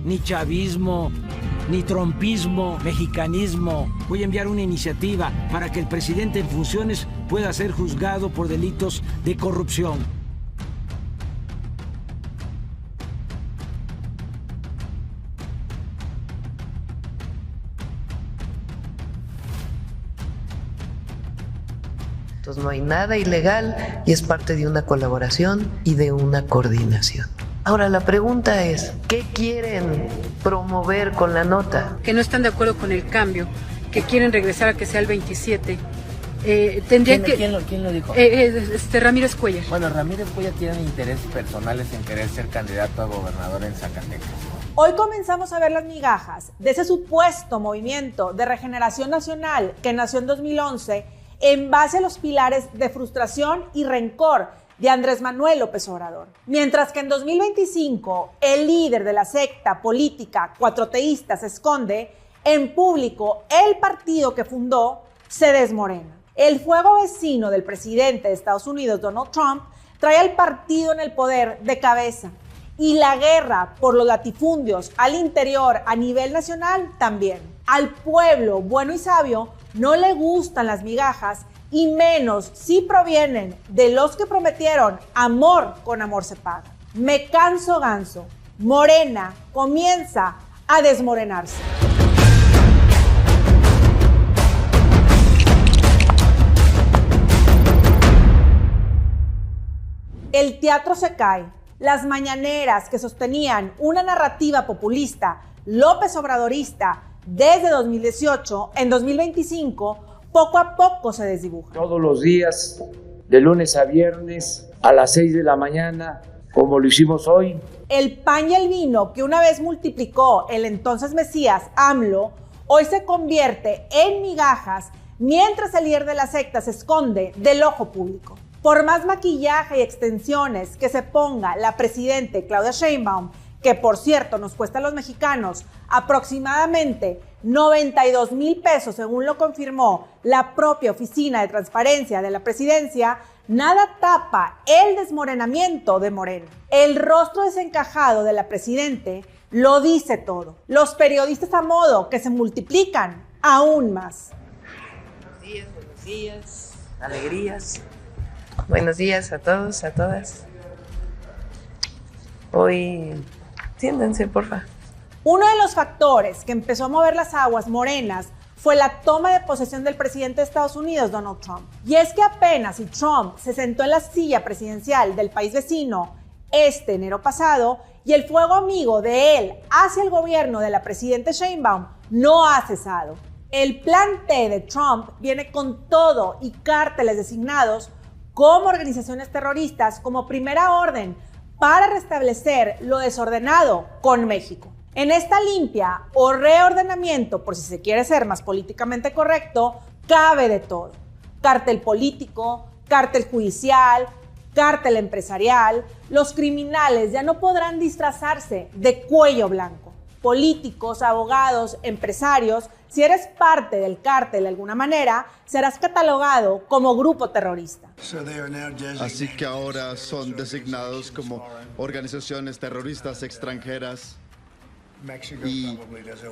ni chavismo, ni trompismo, mexicanismo. Voy a enviar una iniciativa para que el presidente en funciones pueda ser juzgado por delitos de corrupción. Entonces no hay nada ilegal y es parte de una colaboración y de una coordinación. Ahora la pregunta es, ¿qué quieren promover con la nota? Que no están de acuerdo con el cambio, que quieren regresar a que sea el 27. ¿Quién lo dijo? Ramírez Cuellar. Bueno, Ramírez Cuellar tiene intereses personales en querer ser candidato a gobernador en Zacatecas. Hoy comenzamos a ver las migajas de ese supuesto movimiento de regeneración nacional que nació en 2011 en base a los pilares de frustración y rencor de Andrés Manuel López Obrador. Mientras que en 2025 el líder de la secta política cuatroteísta se esconde, en público el partido que fundó se desmorona. El fuego vecino del presidente de Estados Unidos, Donald Trump, trae al partido en el poder de cabeza. Y la guerra por los latifundios al interior a nivel nacional también. Al pueblo bueno y sabio no le gustan las migajas y menos si provienen de los que prometieron amor con amor se paga. Me canso ganso. Morena comienza a desmorenarse. El teatro se cae. Las mañaneras que sostenían una narrativa populista López Obradorista desde 2018, en 2025, poco a poco se desdibuja. Todos los días, de lunes a viernes, a las 6 de la mañana, como lo hicimos hoy. El pan y el vino que una vez multiplicó el entonces Mesías AMLO, hoy se convierte en migajas mientras el líder de la secta se esconde del ojo público. Por más maquillaje y extensiones que se ponga la presidente Claudia Sheinbaum, que por cierto nos cuesta a los mexicanos aproximadamente 92,000 pesos, según lo confirmó la propia Oficina de Transparencia de la Presidencia, nada tapa el desmorenamiento de Morena. El rostro desencajado de la presidente lo dice todo. Los periodistas a modo que se multiplican aún más. Buenos días, alegrías. Buenos días a todos, a todas. Hoy, siéntense, porfa. Uno de los factores que empezó a mover las aguas morenas fue la toma de posesión del presidente de Estados Unidos, Donald Trump. Y es que apenas si Trump se sentó en la silla presidencial del país vecino este enero pasado, y el fuego amigo de él hacia el gobierno de la presidenta Sheinbaum no ha cesado. El plan T de Trump viene con todo y cárteles designados como organizaciones terroristas como primera orden para restablecer lo desordenado con México. En esta limpia o reordenamiento, por si se quiere ser más políticamente correcto, cabe de todo. Cártel político, cártel judicial, cártel empresarial. Los criminales ya no podrán disfrazarse de cuello blanco. Políticos, abogados, empresarios, si eres parte del cártel de alguna manera, serás catalogado como grupo terrorista. Así que ahora son designados como organizaciones terroristas extranjeras. Y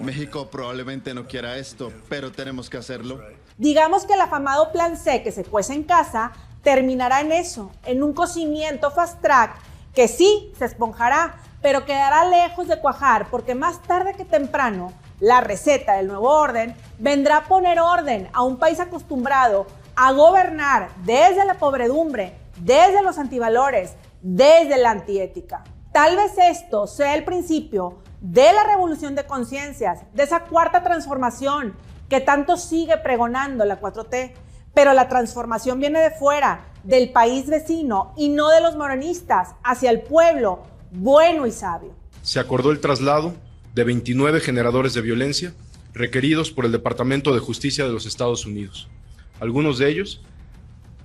México probablemente no quiera esto, pero tenemos que hacerlo. Digamos que el afamado plan C que se cuece en casa terminará en eso, en un cocimiento fast track que sí se esponjará, pero quedará lejos de cuajar porque más tarde que temprano la receta del nuevo orden vendrá a poner orden a un país acostumbrado a gobernar desde la pobredumbre, desde los antivalores, desde la antiética. Tal vez esto sea el principio de la revolución de conciencias, de esa cuarta transformación que tanto sigue pregonando la 4T. Pero la transformación viene de fuera, del país vecino y no de los morenistas, hacia el pueblo bueno y sabio. Se acordó el traslado de 29 generadores de violencia requeridos por el Departamento de Justicia de los Estados Unidos. Algunos de ellos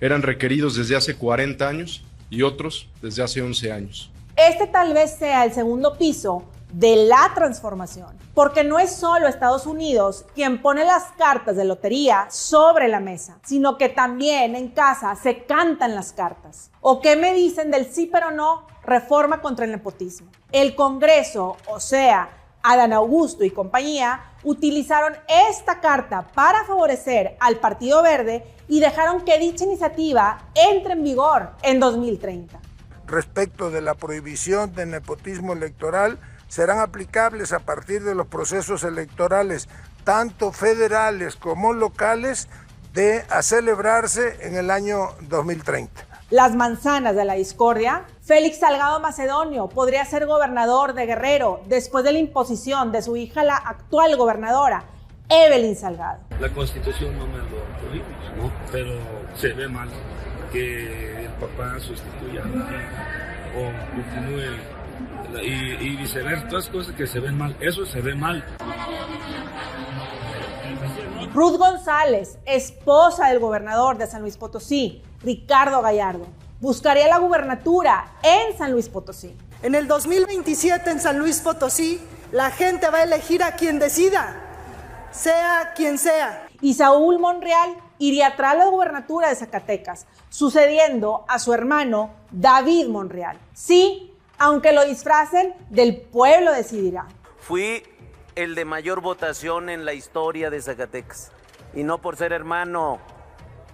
eran requeridos desde hace 40 años y otros desde hace 11 años. Este tal vez sea el segundo piso de la transformación, porque no es solo Estados Unidos quien pone las cartas de lotería sobre la mesa, sino que también en casa se cantan las cartas. ¿O qué me dicen del sí pero no? Reforma contra el nepotismo. El Congreso, o sea, Adán Augusto y compañía utilizaron esta carta para favorecer al Partido Verde y dejaron que dicha iniciativa entre en vigor en 2030. Respecto de la prohibición del nepotismo electoral, serán aplicables a partir de los procesos electorales, tanto federales como locales, a celebrarse en el año 2030. Las manzanas de la discordia. Félix Salgado Macedonio podría ser gobernador de Guerrero después de la imposición de su hija, la actual gobernadora, Evelyn Salgado. La Constitución no me lo prohíbe, ¿no? Pero se ve mal que el papá sustituya a la hija o continúe y viceversa, todas cosas que se ven mal, eso se ve mal. Ruth González, esposa del gobernador de San Luis Potosí, Ricardo Gallardo, buscaría la gubernatura en San Luis Potosí. En el 2027 en San Luis Potosí, la gente va a elegir a quien decida, sea quien sea. Y Saúl Monreal iría tras la gubernatura de Zacatecas, sucediendo a su hermano David Monreal. Sí, aunque lo disfracen del pueblo decidirá. Fui el de mayor votación en la historia de Zacatecas. Y no por ser hermano,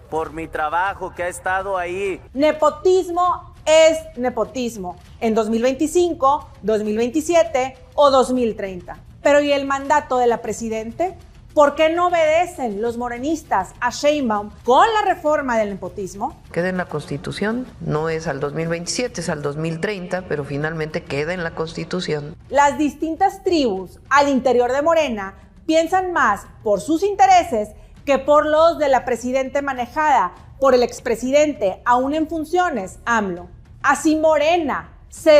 por mi trabajo que ha estado ahí. Nepotismo es nepotismo en 2025, 2027 o 2030. Pero ¿y el mandato de la presidente? ¿Por qué no obedecen los morenistas a Sheinbaum con la reforma del nepotismo? Queda en la Constitución, no es al 2027, es al 2030, pero finalmente queda en la Constitución. Las distintas tribus al interior de Morena piensan más por sus intereses que por los de la presidente manejada por el expresidente aún en funciones, AMLO. Así Morena se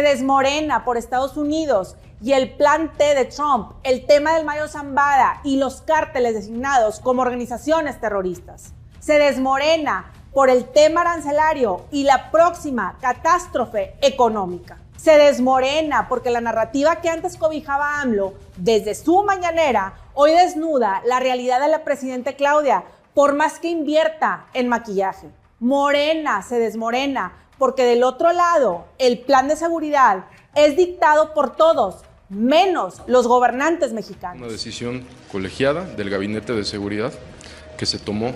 desmorena por Estados Unidos y el plan T de Trump, el tema del Mayo Zambada y los cárteles designados como organizaciones terroristas. Se desmorena por el tema arancelario y la próxima catástrofe económica. Se desmorena porque la narrativa que antes cobijaba AMLO desde su mañanera hoy desnuda la realidad de la presidenta Claudia, por más que invierta en maquillaje. Morena se desmorena porque del otro lado el plan de seguridad es dictado por todos, menos los gobernantes mexicanos. Una decisión colegiada del Gabinete de Seguridad que se tomó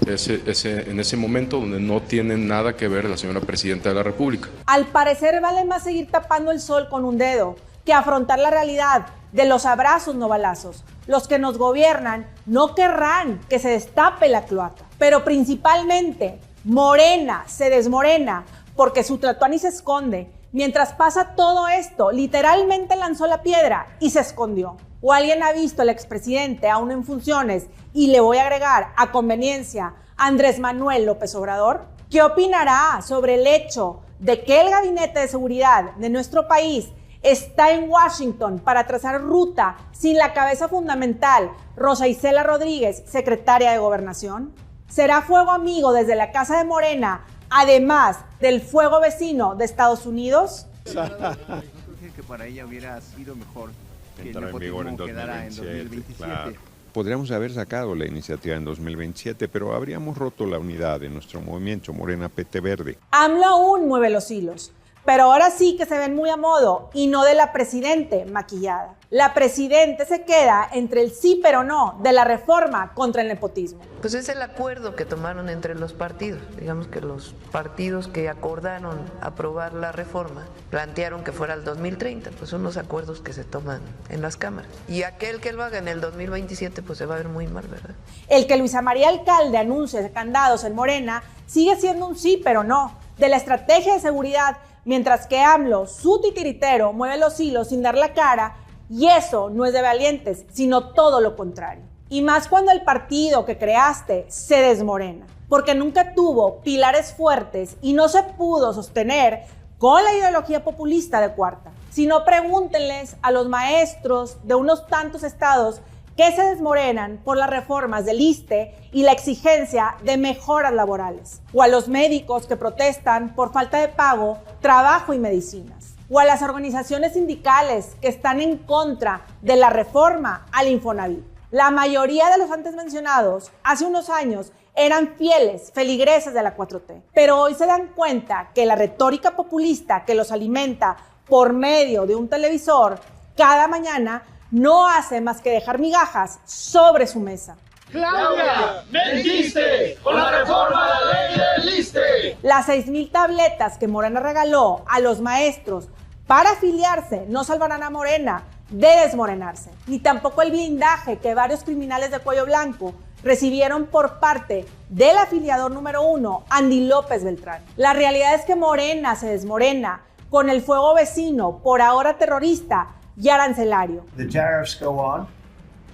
en ese momento donde no tiene nada que ver la señora Presidenta de la República. Al parecer vale más seguir tapando el sol con un dedo que afrontar la realidad de los abrazos no balazos. Los que nos gobiernan no querrán que se destape la cloaca, pero principalmente Morena se desmorena porque su Tlatuani se esconde. Mientras pasa todo esto, literalmente lanzó la piedra y se escondió. ¿O alguien ha visto al expresidente aún en funciones y le voy a agregar a conveniencia Andrés Manuel López Obrador? ¿Qué opinará sobre el hecho de que el Gabinete de Seguridad de nuestro país está en Washington para trazar ruta sin la cabeza fundamental, Rosa Isela Rodríguez, secretaria de Gobernación? ¿Será fuego amigo desde la Casa de Morena, además del fuego vecino de Estados Unidos? Creo que para ella hubiera sido mejor que el nepotismo quedara en 2027. Claro. Podríamos haber sacado la iniciativa en 2027, pero habríamos roto la unidad de nuestro movimiento Morena PT Verde. AMLO aún mueve los hilos, pero ahora sí que se ven muy a modo y no de la presidente maquillada. La presidente se queda entre el sí pero no de la reforma contra el nepotismo. Pues es el acuerdo que tomaron entre los partidos. Digamos que los partidos que acordaron aprobar la reforma plantearon que fuera el 2030. Pues son los acuerdos que se toman en las cámaras. Y aquel que lo haga en el 2027 pues se va a ver muy mal, ¿verdad? El que Luisa María Alcalde anuncie candados en Morena sigue siendo un sí pero no de la estrategia de seguridad, mientras que AMLO, su titiritero, mueve los hilos sin dar la cara. Y eso no es de valientes, sino todo lo contrario. Y más cuando el partido que creaste se desmorena, porque nunca tuvo pilares fuertes y no se pudo sostener con la ideología populista de cuarta. Si no, pregúntenles a los maestros de unos tantos estados que se desmorenan por las reformas del ISSSTE y la exigencia de mejoras laborales, o a los médicos que protestan por falta de pago, trabajo y medicinas, o a las organizaciones sindicales que están en contra de la reforma al Infonavit. La mayoría de los antes mencionados hace unos años eran fieles feligreses de la 4T, pero hoy se dan cuenta que la retórica populista que los alimenta por medio de un televisor cada mañana no hace más que dejar migajas sobre su mesa. ¡Claudia, mentiste con la reforma a la ley del ISSSTE! Las 6,000 tabletas que Morena regaló a los maestros para afiliarse no salvarán a Morena de desmoronarse, ni tampoco el blindaje que varios criminales de cuello blanco recibieron por parte del afiliador número 1, Andy López Beltrán. La realidad es que Morena se desmorena con el fuego vecino, por ahora terrorista y arancelario. The tariffs go on,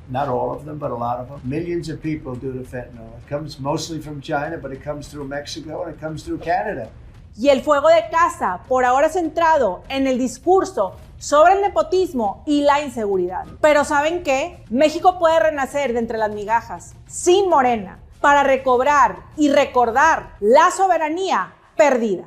not all of them, but a lot of them. Millions of people due to fentanyl. It comes mostly from China, but it comes through Mexico and it comes through Canada. Y el fuego de casa, por ahora centrado en el discurso sobre el nepotismo y la inseguridad. Pero ¿saben qué? México puede renacer de entre las migajas, sin Morena, para recobrar y recordar la soberanía perdida.